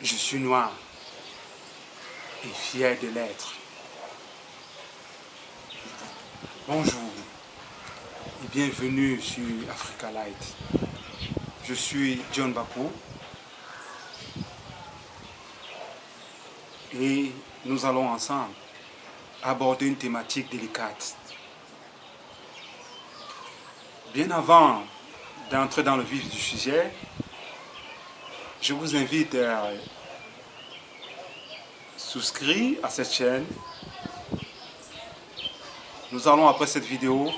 Je suis noir et fier de l'être. Bonjour et bienvenue sur Africa Light. Je suis John Bapou et nous allons ensemble aborder une thématique délicate. Bien avant d'entrer dans le vif du sujet, je vous invite à souscrire à cette chaîne. Nous allons, après cette vidéo,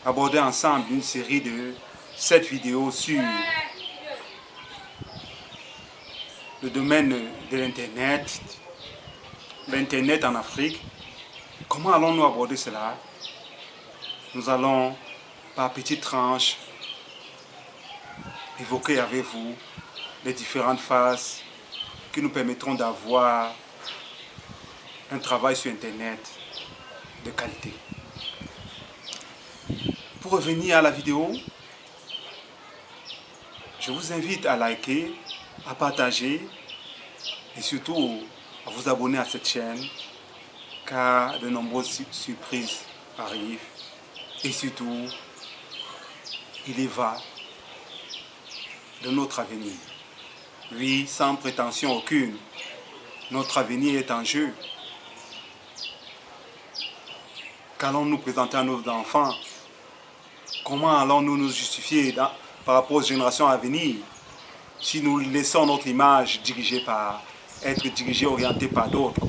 aborder ensemble une série de 7 vidéos sur le domaine de l'Internet en Afrique. Comment allons-nous aborder cela? Nous allons, par petites tranches, évoquer avec vous les différentes phases qui nous permettront d'avoir un travail sur Internet de qualité. Pour revenir à la vidéo, je vous invite à liker, à partager et surtout à vous abonner à cette chaîne car de nombreuses surprises arrivent et surtout, il y va de notre avenir. Oui, sans prétention aucune, notre avenir est en jeu. Qu'allons-nous présenter à nos enfants? Comment allons-nous nous justifier par rapport aux générations à venir si nous laissons notre image être dirigée, orientée par d'autres?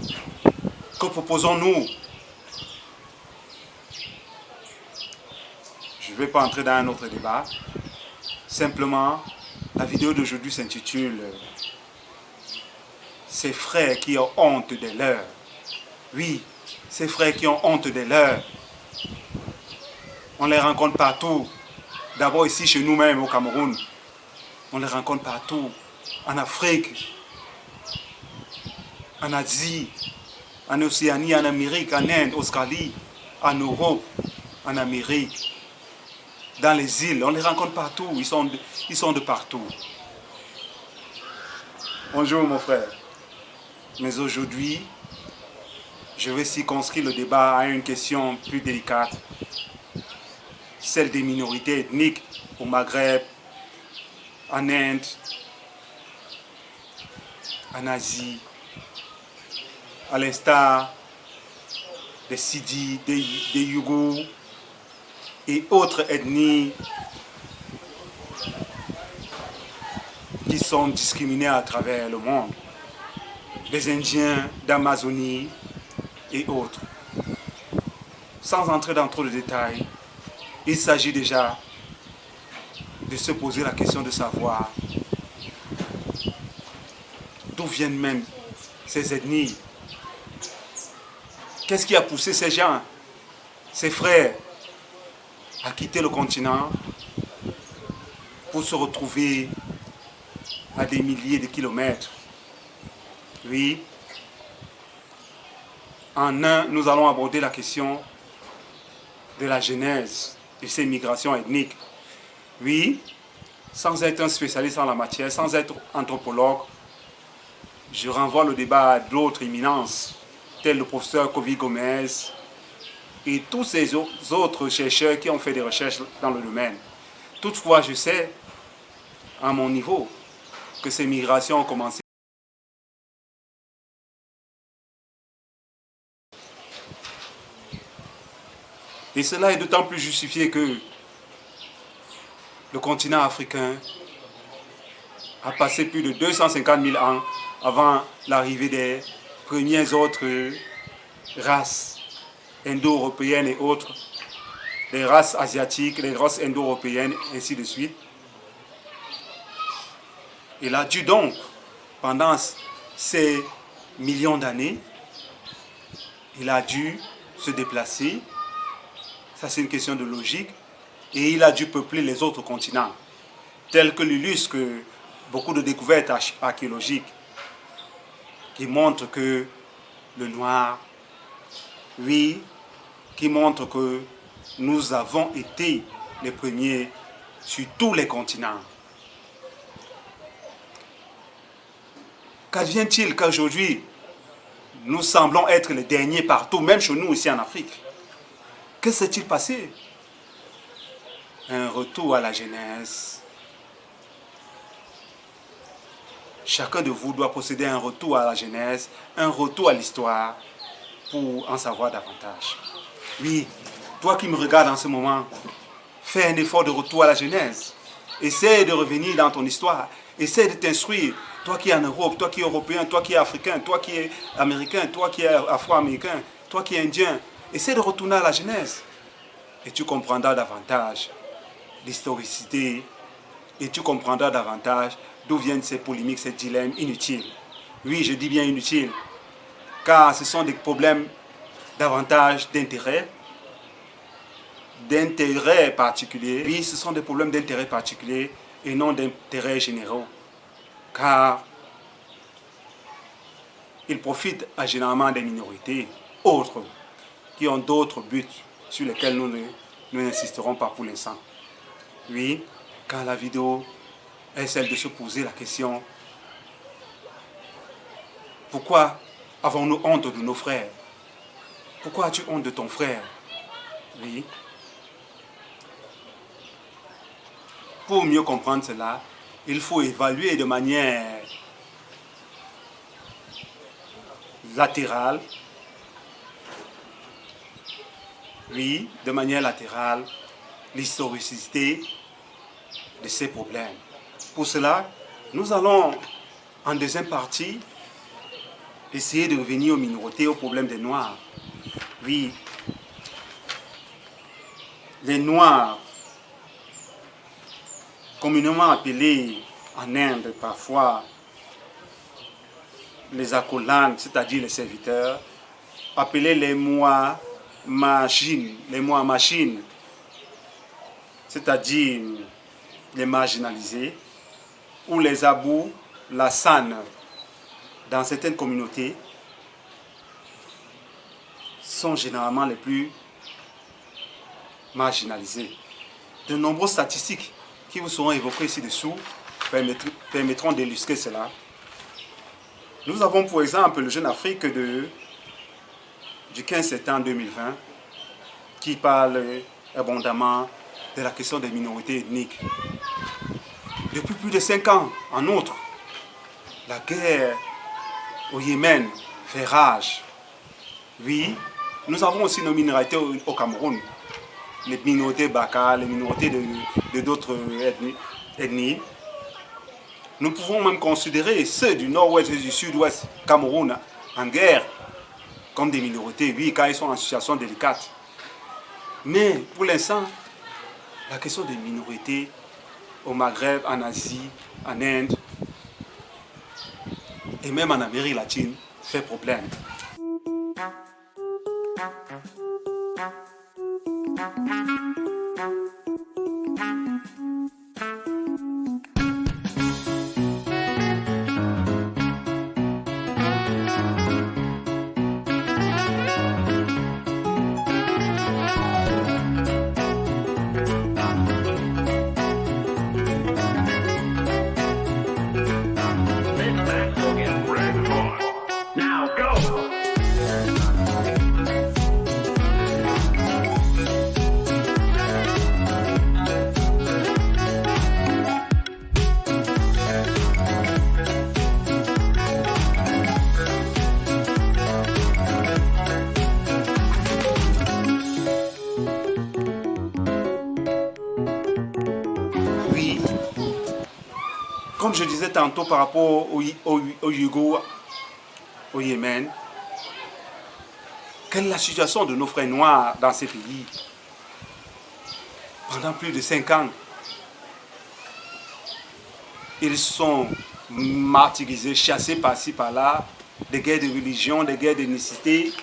Que proposons-nous? Je ne vais pas entrer dans un autre débat. Simplement, la vidéo d'aujourd'hui s'intitule « Ces frères qui ont honte de leurs ». Oui, ces frères qui ont honte de leurs. On les rencontre partout. D'abord ici chez nous-mêmes au Cameroun. On les rencontre partout. En Afrique, en Asie, en Océanie, en Amérique, en Inde, Australie, en Europe, en Amérique, dans les îles. On les rencontre partout. Ils sont de partout. Bonjour mon frère. Mais aujourd'hui, je vais circonscrire le débat à une question plus délicate. Celle des minorités ethniques au Maghreb, en Inde, en Asie, à l'instar des Sidis, des Yougous et autres ethnies qui sont discriminées à travers le monde, des Indiens d'Amazonie et autres. Sans entrer dans trop de détails, il s'agit déjà de se poser la question de savoir d'où viennent même ces ethnies. Qu'est-ce qui a poussé ces gens, ces frères, à quitter le continent pour se retrouver à des milliers de kilomètres? Oui. En un, nous allons aborder la question de la genèse de ces migrations ethniques. Oui, sans être un spécialiste en la matière, sans être anthropologue, je renvoie le débat à d'autres éminences, tels le professeur Kovi Gomez et tous ces autres chercheurs qui ont fait des recherches dans le domaine. Toutefois, je sais, à mon niveau, que ces migrations ont commencé. Et cela est d'autant plus justifié que le continent africain a passé plus de 250 000 ans avant l'arrivée des premières autres races indo-européennes et autres, les races asiatiques, les races indo-européennes, ainsi de suite. Il a dû donc, pendant ces millions d'années, il a dû se déplacer. Ça, c'est une question de logique. Et il a dû peupler les autres continents, tels que l'illustrent beaucoup de découvertes archéologiques qui montrent que le noir, oui, qui montrent que nous avons été les premiers sur tous les continents. Qu'advient-il qu'aujourd'hui, nous semblons être les derniers partout, même chez nous ici en Afrique? Que s'est-il passé? Un retour à la genèse. Chacun de vous doit posséder un retour à la genèse, un retour à l'histoire pour en savoir davantage. Oui, toi qui me regardes en ce moment, fais un effort de retour à la genèse. Essaie de revenir dans ton histoire. Essaie de t'instruire. Toi qui es en Europe, toi qui es européen, toi qui es africain, toi qui es américain, toi qui es afro-américain, toi qui es indien. Essaie de retourner à la genèse. Et tu comprendras davantage l'historicité. Et tu comprendras davantage d'où viennent ces polémiques, ces dilemmes inutiles. Oui, je dis bien inutiles. Car ce sont des problèmes davantage d'intérêt particulier. Oui, ce sont des problèmes d'intérêt particulier et non d'intérêt généraux. Car ils profitent généralement des minorités autres qui ont d'autres buts sur lesquels nous n'insisterons pas pour l'instant. Oui, car la vidéo est celle de se poser la question: pourquoi avons-nous honte de nos frères? Pourquoi as-tu honte de ton frère? Oui. Pour mieux comprendre cela, il faut évaluer de manière latérale, oui, de manière latérale, l'historicité de ces problèmes. Pour cela, nous allons, en deuxième partie, essayer de revenir aux minorités, aux problèmes des Noirs. Oui, les Noirs, communément appelés en Inde parfois les accolades, c'est-à-dire les serviteurs, appelés les machines, c'est-à-dire les marginalisés, ou les abou lassan dans certaines communautés, sont généralement les plus marginalisés. De nombreuses statistiques qui vous seront évoquées ci-dessous permettront d'illustrer cela. Nous avons pour exemple le Jeune Afrique du 15 septembre 2020 qui parle abondamment de la question des minorités ethniques. Depuis plus de 5 ans, en outre, la guerre au Yémen fait rage. Oui, nous avons aussi nos minorités au Cameroun. Les minorités Baka, les minorités de d'autres ethnies. Nous pouvons même considérer ceux du nord-ouest et du sud-ouest Cameroun en guerre comme des minorités, oui, car ils sont en situation délicate. Mais pour l'instant, la question des minorités au Maghreb, en Asie, en Inde et même en Amérique latine fait problème. Comme je disais tantôt par rapport au Yugo, au Yémen, quelle est la situation de nos frères noirs dans ces pays? Pendant plus de 5 ans, ils sont martyrisés, chassés par-ci, par-là, des guerres de religion, des guerres d'ethnicité.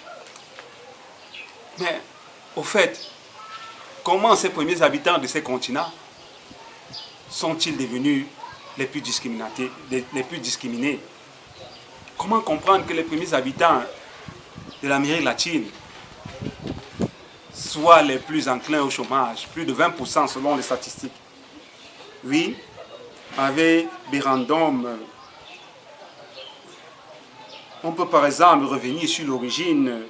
Mais, au fait, comment ces premiers habitants de ces continents sont-ils devenus les plus discriminés? Comment comprendre que les premiers habitants de l'Amérique latine soient les plus enclins au chômage, plus de 20% selon les statistiques? Oui, avec Birandom On peut par exemple revenir sur l'origine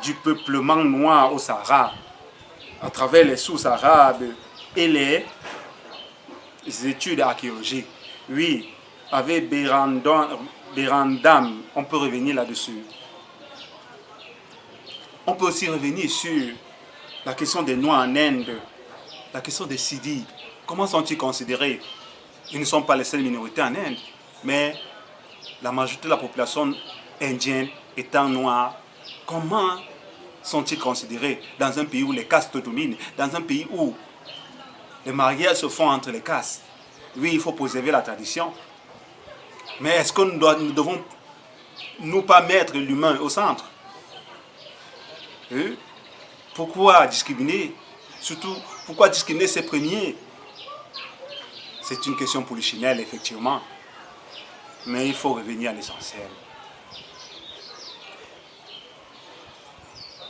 du peuplement noir au Sahara, à travers les sources arabes et les études archéologiques. Oui, avec Berandam, on peut revenir là-dessus. On peut aussi revenir sur la question des Noirs en Inde, la question des Sidis. Comment sont-ils considérés? Ils ne sont pas les seules minorités en Inde, mais la majorité de la population indienne étant noire, comment sont-ils considérés dans un pays où les castes dominent, dans un pays où les mariages se font entre les castes? Oui, il faut préserver la tradition, mais est-ce que nous ne devons nous pas mettre l'humain au centre? Pourquoi discriminer? Surtout, pourquoi discriminer ces premiers? C'est une question polichinelle, effectivement. Mais il faut revenir à l'essentiel.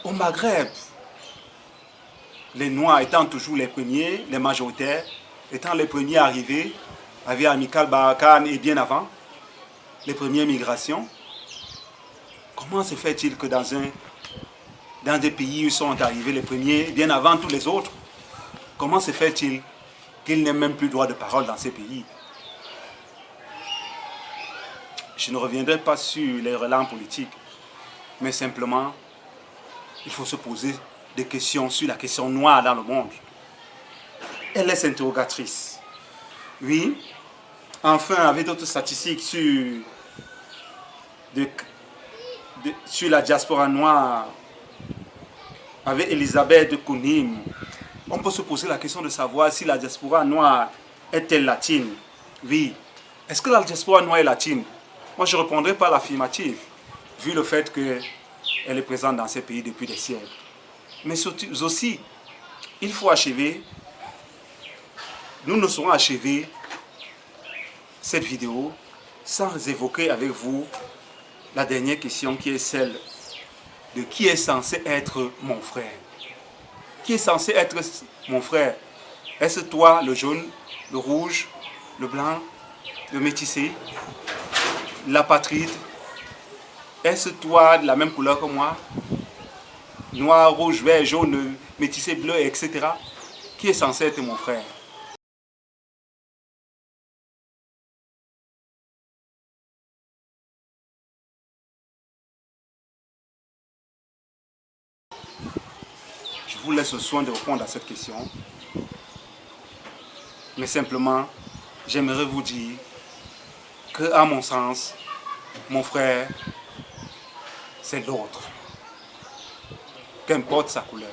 Au Maghreb, les Noirs étant toujours les premiers, les majoritaires, étant les premiers arrivés, avec Amical Barakan et bien avant, les premières migrations, comment se fait-il que dans des pays où sont arrivés les premiers, bien avant tous les autres, comment se fait-il qu'ils n'aient même plus droit de parole dans ces pays? Je ne reviendrai pas sur les relents politiques, mais simplement, il faut se poser des questions sur la question noire dans le monde. Elle est interrogatrice. Oui, enfin, avec d'autres statistiques sur la diaspora noire, avec Elisabeth de Kounim, on peut se poser la question de savoir si la diaspora noire est-elle latine? Oui. Est-ce que la diaspora noire est latine? Moi, je répondrai par l'affirmative, vu le fait qu'elle est présente dans ces pays depuis des siècles. Mais aussi, il faut achever, nous ne saurons achever cette vidéo sans évoquer avec vous la dernière question qui est celle de qui est censé être mon frère. Qui est censé être mon frère? Est-ce toi, le jaune, le rouge, le blanc, le métissé, l'apatride? Est-ce toi de la même couleur que moi? Noir, rouge, vert, jaune, métissé, bleu, etc. Qui est censé être mon frère? Je vous laisse le soin de répondre à cette question. Mais simplement, j'aimerais vous dire que, à mon sens, mon frère, c'est l'autre. Qu'importe sa couleur.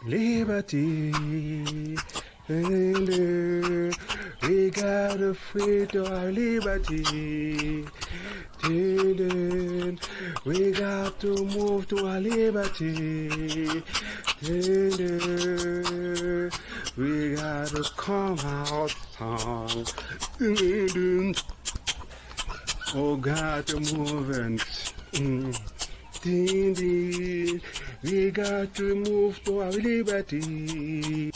Liberty, and we gotta free to our liberty. We got to move to our liberty. We gotta come out strong. Oh God, the movement. We got to move to our liberty.